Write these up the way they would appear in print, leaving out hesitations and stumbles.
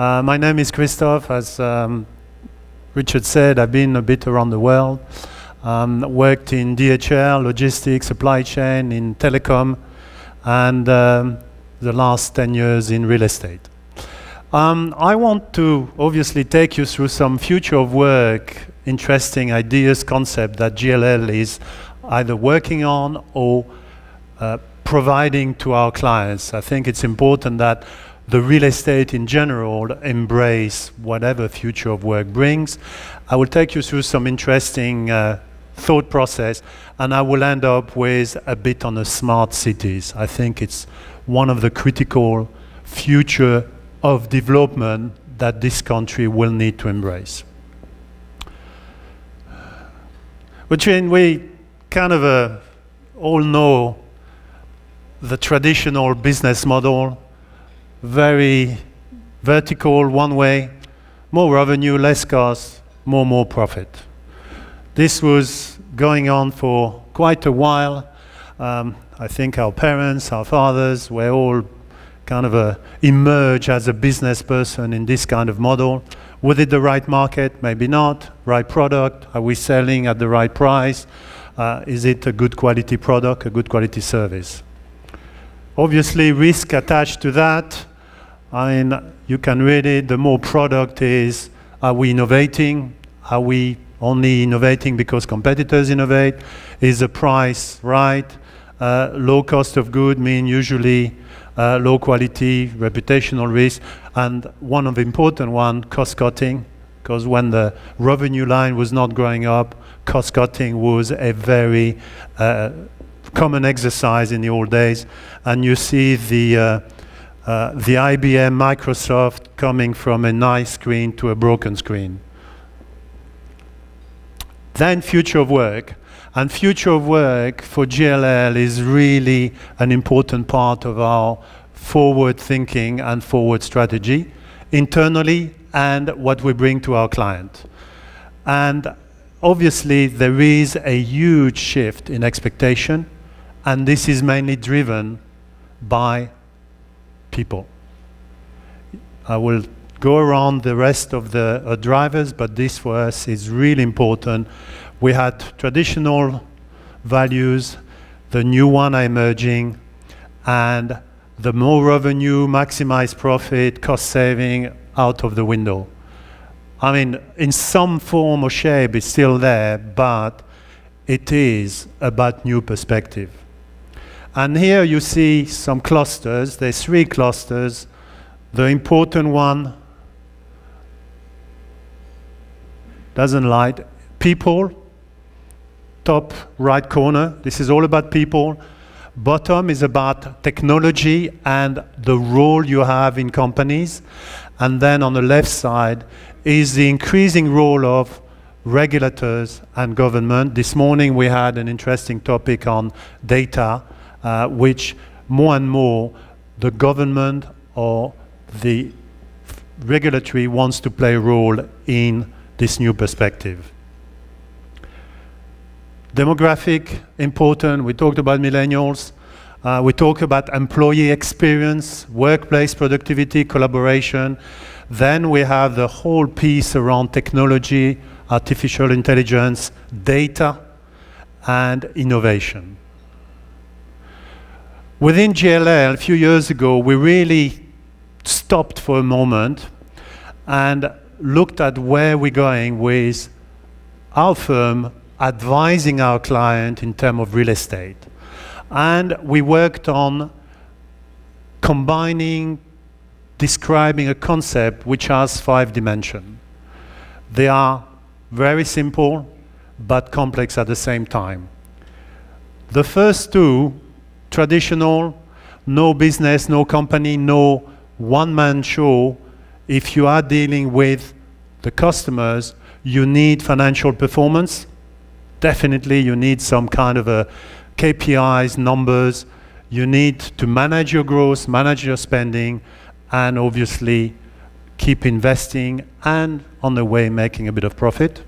My name is Christophe. As Richard said, I've been a bit around the world. Worked in DHL, logistics, supply chain, in telecom, and the last 10 years in real estate. I want to obviously take you through some future of work, interesting ideas, concepts that JLL is either working on or providing to our clients. I think it's important that the real estate in general embrace whatever future of work brings. I will take you through some interesting thought process, and I will end up with a bit on the smart cities. I think it's one of the critical future of development that this country will need to embrace. Which we kind of all know the traditional business model, very vertical, one way, more revenue, less cost, more profit. This was going on for quite a while. I think our parents, our fathers were all kind of emerge as a business person in this kind of model. Was it the right market? Maybe not. Right product? Are we selling at the right price? Is it a good quality product, a good quality service? Obviously, risk attached to that. I mean, you can read it, the more product is, are we innovating? Are we only innovating because competitors innovate? Is the price right? Low cost of good mean usually low quality, reputational risk, and one of the important one, cost cutting, because when the revenue line was not growing up, cost cutting was a very common exercise in the old days, and you see the IBM, Microsoft coming from a nice screen to a broken screen. Then future of work. And future of work for JLL is really an important part of our forward thinking and forward strategy, internally and what we bring to our client. And obviously there is a huge shift in expectation, and this is mainly driven by people. I will go around the rest of the drivers, but this for us is really important. We had traditional values, the new one are emerging, and the more revenue, maximize profit, cost saving out of the window. I mean, in some form or shape it's still there, but it is about new perspective. And here you see some clusters. There's 3 clusters. The important one doesn't light. People, top right corner. This is all about people. Bottom is about technology and the role you have in companies. And then on the left side is the increasing role of regulators and government. This morning we had an interesting topic on data, which more and more the government or the regulatory wants to play a role in this new perspective. Demographic, important. We talked about millennials. We talk about employee experience, workplace productivity, collaboration. Then we have the whole piece around technology, artificial intelligence, data, and innovation. Within JLL, a few years ago, we really stopped for a moment and looked at where we're going with our firm advising our client in terms of real estate. And we worked on combining, describing a concept which has 5 dimensions. They are very simple, but complex at the same time. The first 2, traditional, no business, no company, no one-man show. If you are dealing with the customers, you need financial performance. Definitely you need some kind of a KPIs, numbers. You need to manage your growth, manage your spending, and obviously keep investing and on the way making a bit of profit.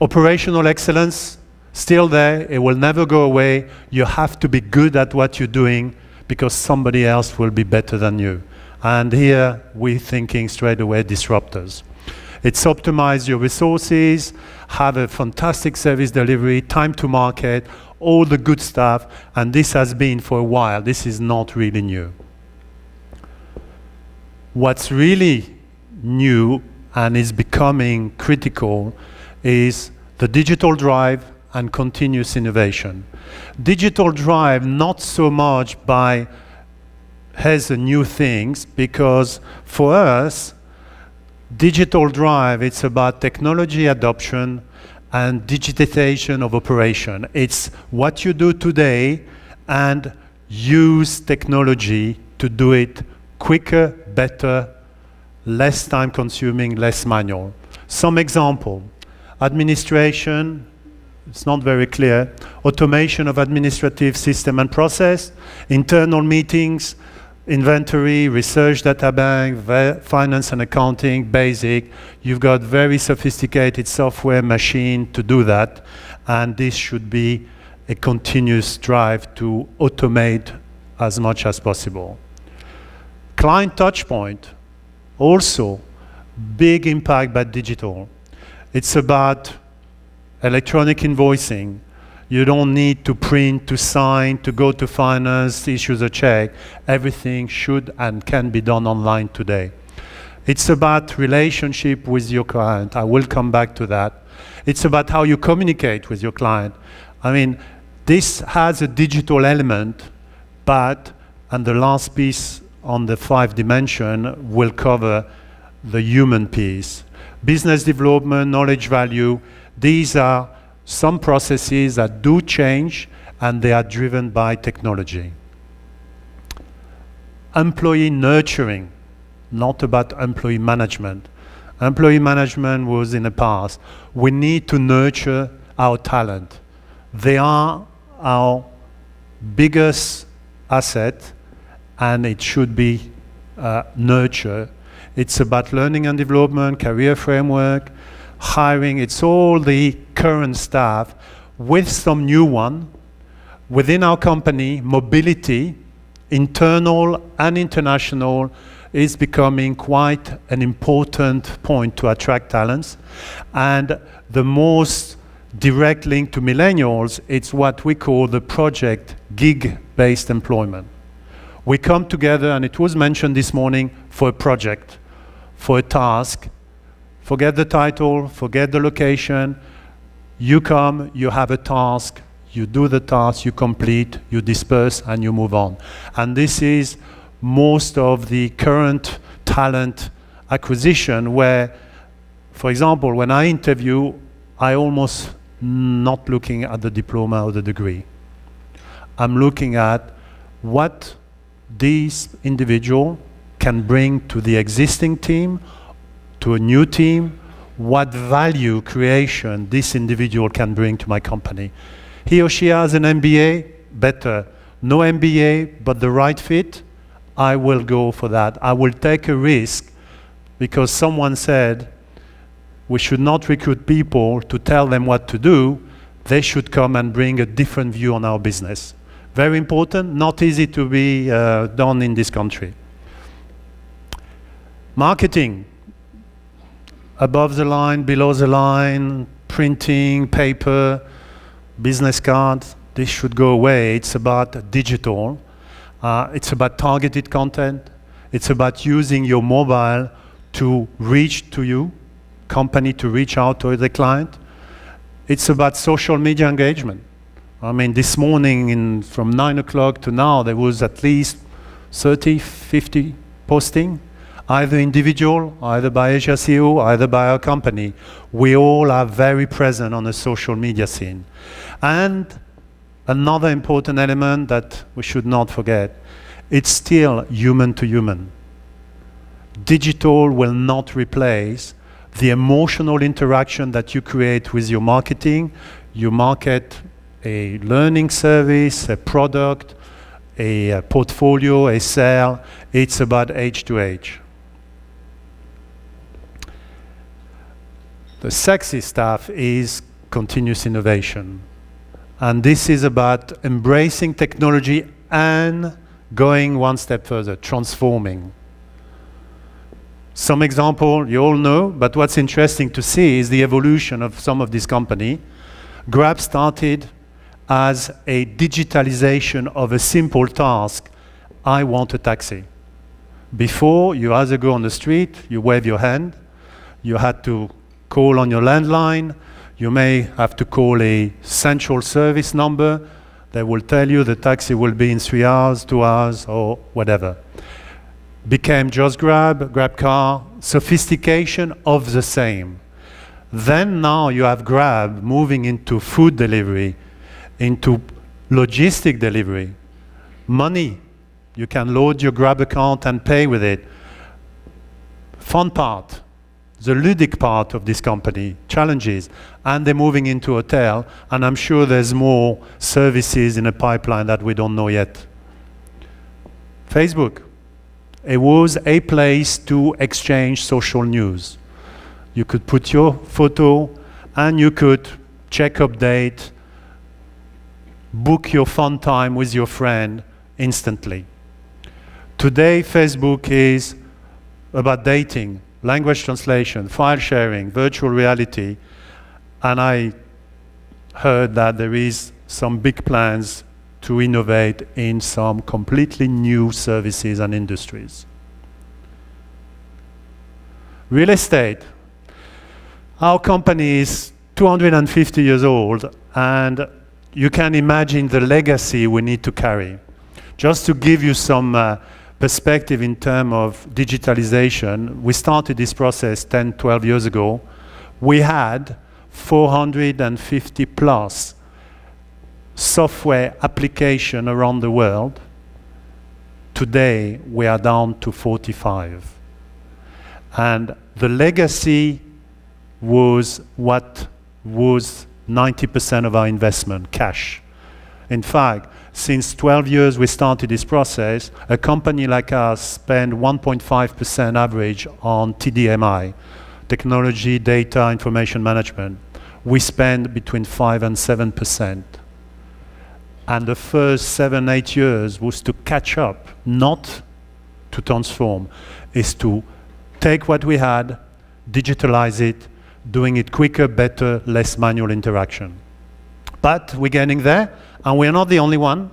Operational excellence, still there, it will never go away. You have to be good at what you're doing because somebody else will be better than you. And here we're thinking straight away disruptors. It's optimize your resources, have a fantastic service delivery, time to market, all the good stuff, and this has been for a while. This is not really new. What's really new and is becoming critical is the digital drive and continuous innovation. Digital drive, not so much by has a new things, because for us, digital drive, it's about technology adoption and digitization of operation. It's what you do today and use technology to do it quicker, better, less time consuming, less manual. Some example, administration, it's not very clear, automation of administrative system and process, internal meetings, inventory, research data bank, finance and accounting, basic. You've got very sophisticated software machine to do that, and this should be a continuous drive to automate as much as possible. Client touchpoint, also big impact by digital. It's about electronic invoicing. You don't need to print, to sign, to go to finance, issue a check. Everything should and can be done online today. It's about relationship with your client. I will come back to that. It's about how you communicate with your client. I mean, this has a digital element, but, and the last piece on the 5 dimension will cover the human piece. Business development, knowledge value, these are some processes that do change, and they are driven by technology. Employee nurturing, not about employee management. Employee management was in the past. We need to nurture our talent. They are our biggest asset, and it should be nurtured. It's about learning and development, career framework, hiring. It's all the current staff with some new one. Within our company, mobility, internal and international, is becoming quite an important point to attract talents. And the most direct link to millennials, it's what we call the project gig-based employment. We come together, and it was mentioned this morning, for a project, for a task. Forget the title, forget the location. You come, you have a task, you do the task, you complete, you disperse, and you move on. And this is most of the current talent acquisition where, for example, when I interview, I almost not looking at the diploma or the degree. I'm looking at what these individual can bring to the existing team, to a new team, what value creation this individual can bring to my company. He or she has an MBA, better. No MBA, but the right fit, I will go for that. I will take a risk because someone said we should not recruit people to tell them what to do. They should come and bring a different view on our business. Very important, not easy to be done in this country. Marketing. Above the line, below the line, printing, paper, business cards, this should go away. It's about digital. It's about targeted content. It's about using your mobile to reach to you, company to reach out to the client. It's about social media engagement. I mean, this morning from 9 o'clock to now, there was at least 30, 50 posting. Either individual, either by Asia CEO, either by our company. We all are very present on the social media scene. And another important element that we should not forget, it's still human to human. Digital will not replace the emotional interaction that you create with your marketing. You market a learning service, a product, a portfolio, a sale. It's about age to age. The sexy stuff is continuous innovation. And this is about embracing technology and going one step further, transforming. Some example you all know, but what's interesting to see is the evolution of some of these companies. Grab started as a digitalization of a simple task. I want a taxi. Before, you either go on the street, you wave your hand, you had to call on your landline, you may have to call a central service number. They will tell you the taxi will be in 3 hours, 2 hours, or whatever. Became just Grab, Grab car, sophistication of the same. Then now you have Grab moving into food delivery, into logistic delivery. Money, you can load your Grab account and pay with it. Fun part, the ludic part of this company, challenges, and they're moving into hotel, and I'm sure there's more services in a pipeline that we don't know yet. Facebook. It was a place to exchange social news. You could put your photo and you could check update, book your fun time with your friend instantly. Today, Facebook is about dating, language translation, file sharing, virtual reality, and I heard that there is some big plans to innovate in some completely new services and industries. Real estate. Our company is 250 years old, and you can imagine the legacy we need to carry. Just to give you some perspective in terms of digitalization, we started this process 10, 12 years ago. We had 450 plus software application around the world. Today, we are down to 45. And the legacy was what was 90% of our investment, cash. In fact, since 12 years we started this process, a company like us spent 1.5% average on TDMI, technology, data, information management. We spend between 5 and 7%. And the first 7, 8 years was to catch up, not to transform, is to take what we had, digitalize it, doing it quicker, better, less manual interaction. But we're getting there, and we're not the only one,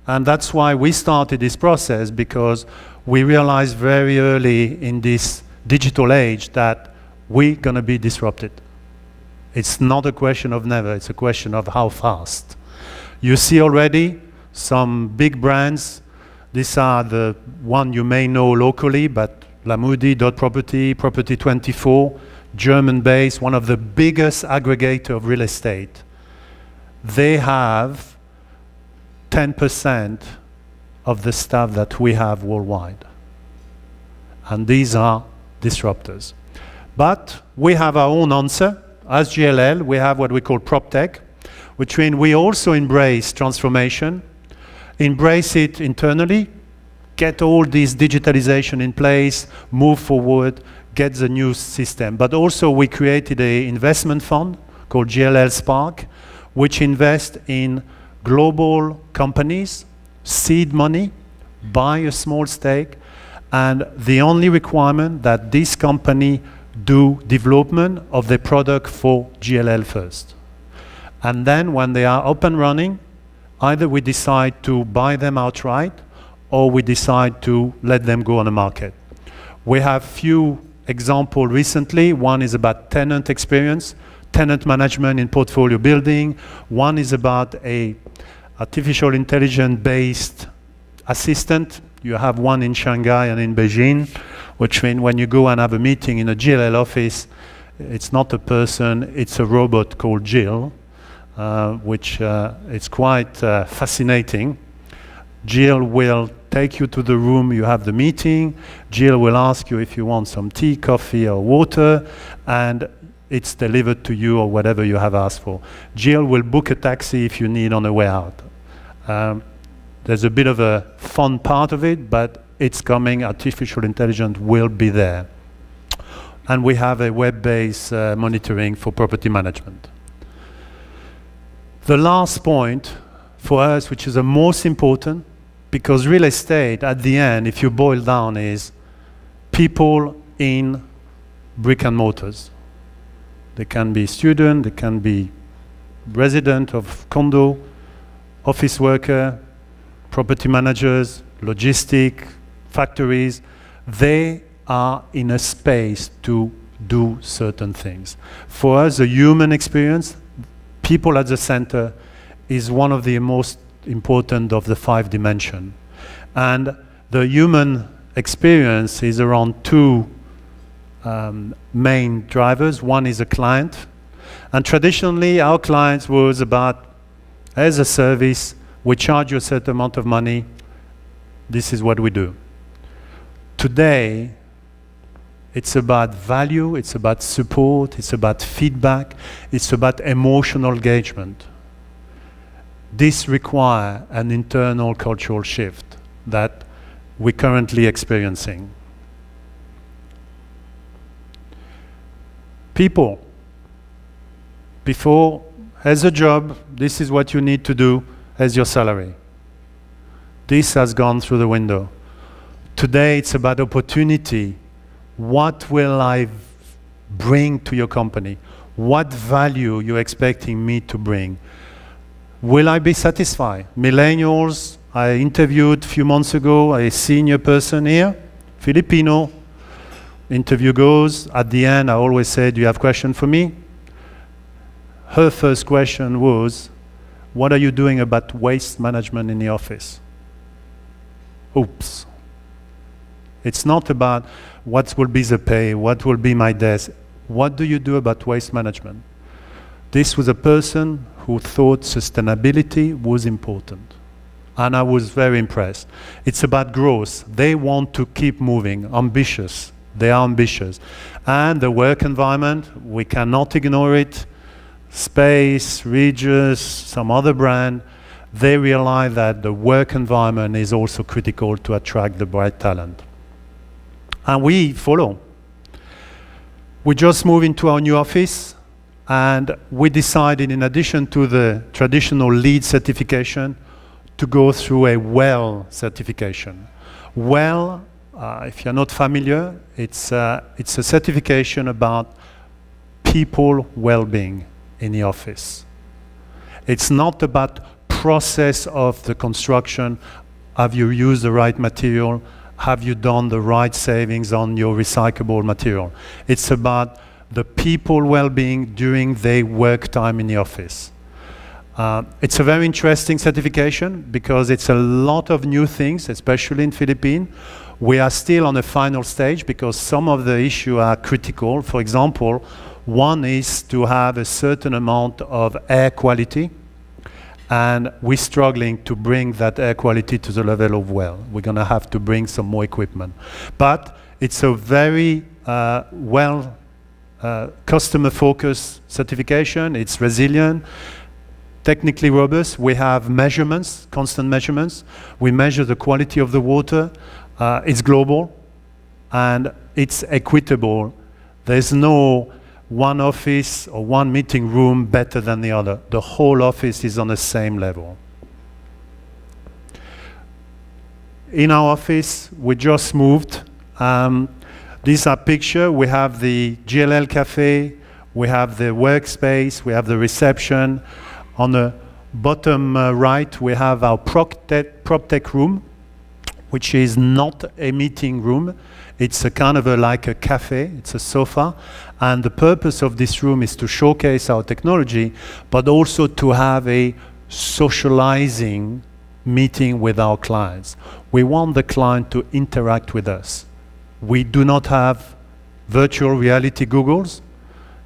and that's why we started this process, because we realized very early in this digital age that we're going to be disrupted. It's not a question of never, it's a question of how fast. You see already some big brands. These are the one you may know locally, but Lamudi, Property, Property24, German-based, one of the biggest aggregator of real estate. They have 10% of the staff that we have worldwide. And these are disruptors. But we have our own answer. As JLL, we have what we call PropTech, which means we also embrace transformation, embrace it internally, get all this digitalization in place, move forward, get the new system. But also we created an investment fund called JLL Spark, which invests in global companies, seed money, buy a small stake, and the only requirement that this company do development of the product for JLL first. And then when they are up and running, either we decide to buy them outright or we decide to let them go on the market. We have few examples recently. One is about tenant experience, tenant management in portfolio building. One is about a artificial intelligence-based assistant. You have one in Shanghai and in Beijing, which means when you go and have a meeting in a JLL office, it's not a person, it's a robot called Jill, which is quite fascinating. Jill will take you to the room you have the meeting. Jill will ask you if you want some tea, coffee, or water, and it's delivered to you or whatever you have asked for. Jill will book a taxi if you need on the way out. There's a bit of a fun part of it, but it's coming. Artificial intelligence will be there. And we have a web-based monitoring for property management. The last point for us, which is the most important, because real estate, at the end, if you boil down, is people in brick and mortars. They can be student, they can be resident of condo, office worker, property managers, logistic, factories. They are in a space to do certain things. For us, the human experience, people at the center, is one of the most important of the 5 dimensions. And the human experience is around 2 main drivers. One is a client. And traditionally, our clients was about, as a service, we charge you a certain amount of money, this is what we do. Today, it's about value, it's about support, it's about feedback, it's about emotional engagement. This requires an internal cultural shift that we're currently experiencing. People, before, as a job, this is what you need to do as your salary. This has gone through the window. Today, it's about opportunity. What will I bring to your company? What value you're expecting me to bring? Will I be satisfied? Millennials, I interviewed a few months ago a senior person here, Filipino. Interview goes, at the end I always say, do you have a question for me? Her first question was, what are you doing about waste management in the office? Oops. It's not about what will be the pay, what will be my desk. What do you do about waste management? This was a person who thought sustainability was important. And I was very impressed. It's about growth. They want to keep moving, ambitious. They are ambitious. And the work environment, we cannot ignore it. Space, Regis, some other brand, they realize that the work environment is also critical to attract the bright talent. And we follow. We just moved into our new office, and we decided, in addition to the traditional LEED certification, to go through a WELL certification. WELL, if you're not familiar, it's a certification about people well-being in the office. It's not about process of the construction. Have you used the right material? Have you done the right savings on your recyclable material? It's about the people well-being during their work time in the office. It's a very interesting certification because it's a lot of new things, especially in Philippines. We are still on the final stage because some of the issues are critical. For example, one is to have a certain amount of air quality, and we're struggling to bring that air quality to the level of WELL. We're going to have to bring some more equipment. But it's a very customer-focused certification. It's resilient, technically robust. We have measurements, constant measurements. We measure the quality of the water. It's global, and it's equitable. There's no one office or one meeting room better than the other. The whole office is on the same level. In our office, we just moved. These are pictures. We have the JLL cafe, we have the workspace, we have the reception. On the bottom right, we have our prop tech room, which is not a meeting room. It's a kind of like a cafe, it's a sofa. And the purpose of this room is to showcase our technology, but also to have a socializing meeting with our clients. We want the client to interact with us. We do not have virtual reality goggles,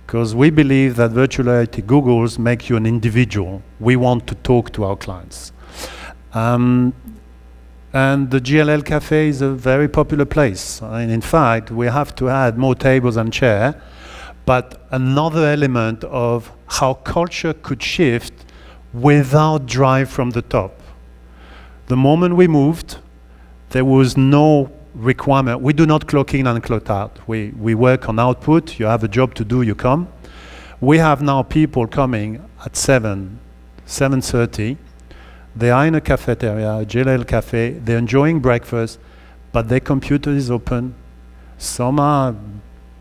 because we believe that virtual reality goggles make you an individual. We want to talk to our clients. And the JLL Cafe is a very popular place. And in fact, we have to add more tables and chairs. But another element of how culture could shift without drive from the top. The moment we moved, there was no requirement. We do not clock in and clock out. We work on output. You have a job to do, you come. We have now people coming at 7:30. They are in a cafeteria, a JLL cafe. They're enjoying breakfast, but their computer is open. Some are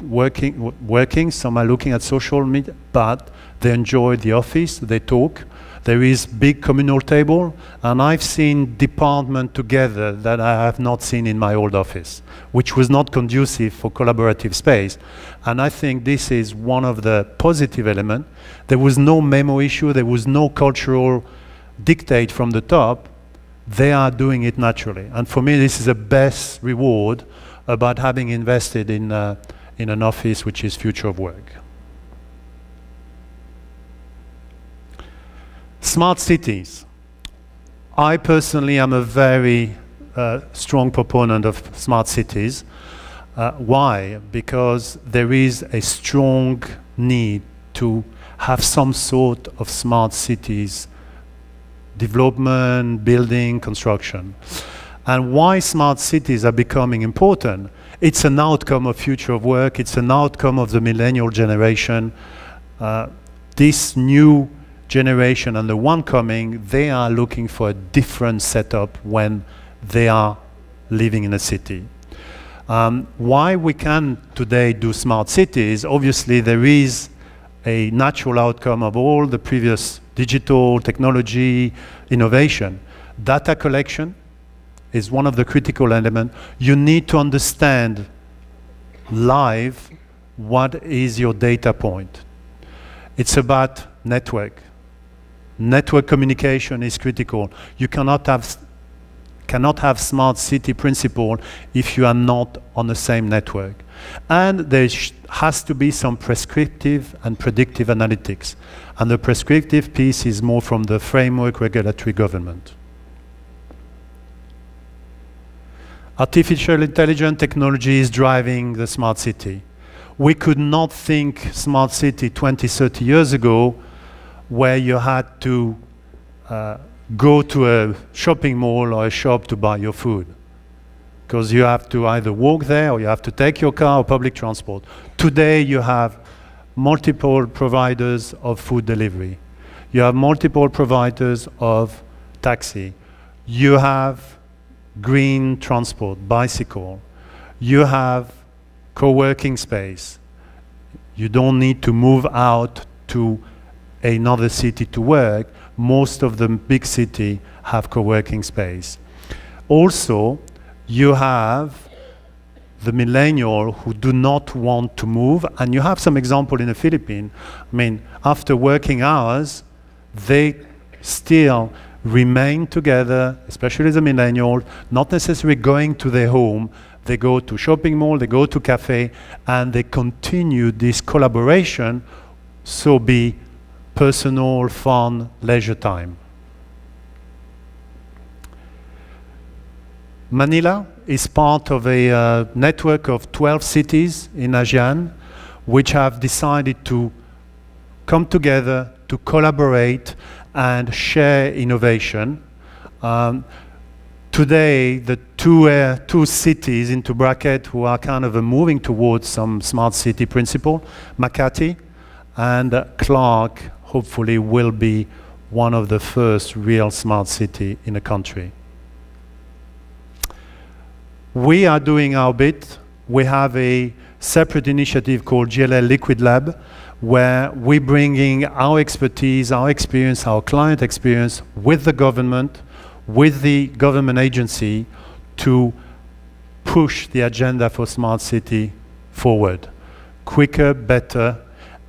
working, some are looking at social media, but they enjoy the office, they talk. There is big communal table, and I've seen departments together that I have not seen in my old office, which was not conducive for collaborative space. And I think this is one of the positive elements. There was no memo issue, there was no cultural dictate from the top. They are doing it naturally. And for me, this is the best reward about having invested in an office which is future of work. Smart cities. I personally am a very strong proponent of smart cities. Why? Because there is a strong need to have some sort of smart cities development, building, construction. And why smart cities are becoming important? It's an outcome of future of work. It's an outcome of the millennial generation. This new generation and the one coming, they are looking for a different setup when they are living in a city. Why we can today do smart cities? Obviously, there is a natural outcome of all the previous digital technology innovation. Data collection is one of the critical elements. You need to understand live what is your data point. It's about network. Network communication is critical. You cannot have smart city principle if you are not on the same network. And there has to be some prescriptive and predictive analytics. And the prescriptive piece is more from the framework regulatory government. Artificial intelligence technology is driving the smart city. We could not think smart city 20, 30 years ago where you had to go to a shopping mall or a shop to buy your food, because you have to either walk there or you have to take your car or public transport. Today you have multiple providers of food delivery. You have multiple providers of taxi. You have green transport, bicycle. You have co-working space. You don't need to move out to another city to work. Most of the big cities have co-working space. Also, you have the millennial who do not want to move, and you have some example in the Philippines. I mean, after working hours, they still remain together, especially the millennial, not necessarily going to their home. They go to shopping mall, they go to cafe, and they continue this collaboration, so be personal, fun, leisure time. Manila is part of a network of 12 cities in ASEAN which have decided to come together to collaborate and share innovation. Today, the two cities into bracket who are kind of moving towards some smart city principle, Makati and Clark, hopefully will be one of the first real smart city in the country. We are doing our bit. We have a separate initiative called JLL Liquid Lab, where we're bringing our expertise, our experience, our client experience with the government, with the government agency to push the agenda for smart city forward. Quicker, better,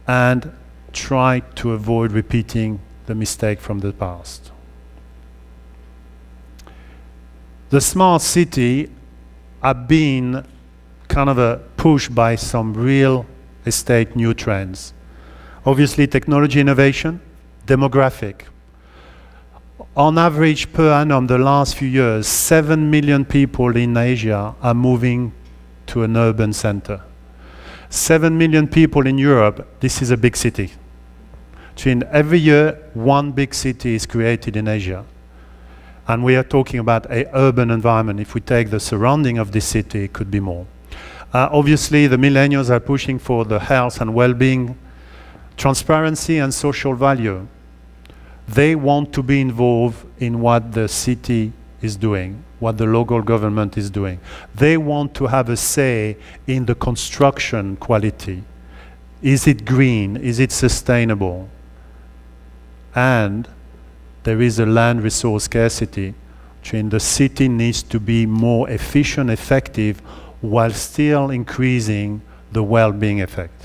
and try to avoid repeating the mistake from the past. The smart city have been kind of pushed by some real estate new trends. Obviously, technology innovation, demographic. On average per annum, the last few years, 7 million people in Asia are moving to an urban center. 7 million people in Europe. This is a big city. Every year, one big city is created in Asia. And we are talking about an urban environment. If we take the surrounding of this city, it could be more. Obviously, the millennials are pushing for the health and well-being, transparency and social value. They want to be involved in what the city is doing, what the local government is doing. They want to have a say in the construction quality. Is it green? Is it sustainable? And there is a land resource scarcity, which the city needs to be more efficient, effective, while still increasing the well-being effect.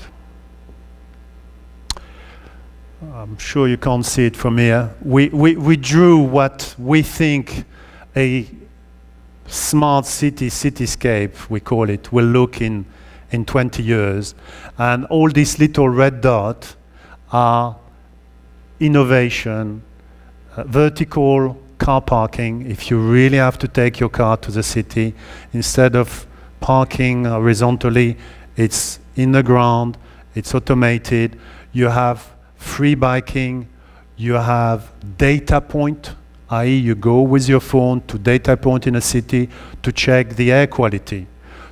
I'm sure you can't see it from here. We drew what we think a smart city, cityscape, we call it, will look in 20 years. And all these little red dots are innovation, vertical car parking. If you really have to take your car to the city, instead of parking horizontally, it's in the ground, it's automated. You have free biking, you have data point, i.e. you go with your phone to data point in a city to check the air quality,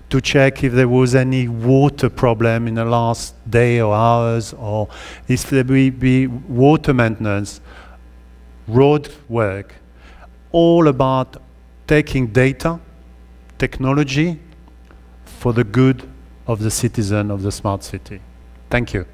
to check if there was any water problem in the last day or hours, or if there will be water maintenance, road work, all about taking data, technology, for the good of the citizen of the smart city. Thank you.